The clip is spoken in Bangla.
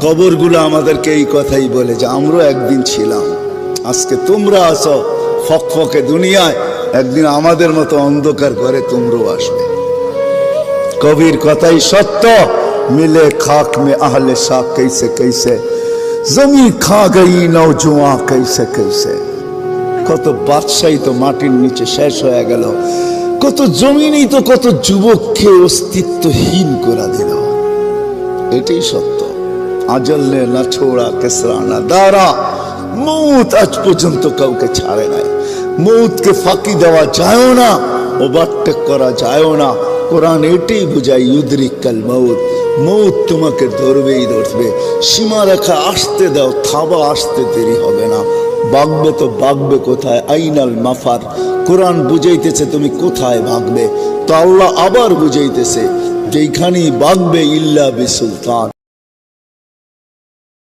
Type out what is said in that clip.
কবরগুলো আমাদেরকে এই কথাই বলে যে আমরা একদিন ছিলাম, আজকে তোমরা আসো ফকফকে দুনিয়ায়, একদিন আমাদের মতো অন্ধকার করে তোমরাও আসবে। কবির কথাই সত্য, মিলে খাক মে আহলে শাহ कैसे कैसे, জমি খা গই নওজোয়ান कैसे कैसे। কত বাদশাহী তো মাটির নিচে শেষ হয়ে গেল, কত জমিনই তো কত যুবককে অস্তিত্বহীন করে দিল। এটাই সত্য। আজল নে না ছোড়া কেসরা না দারা, মৌত আজ পর্যন্ত কাউকে ছাড়ে নাই। মৌতকে ফাঁকি দেওয়া যায় না, ওভারটেক করা যায় না। কোরআন এটাই বুঝায় ইউদরিকাল মৌত, মৌত তোমাকে ধরবেই ধরবে। সীমা রেখা আসতে দাও, থাবা আসতে দেরি হবে না। ভাগবে তো ভাগবে কোথায়? আইনাল মাফার। কোরআন বুঝাইতেছে তুমি কোথায় ভাগবে, তো আল্লাহ আবার বুঝাইতেছে যেখানেই ভাগবে ইল্লা বিসুলতান।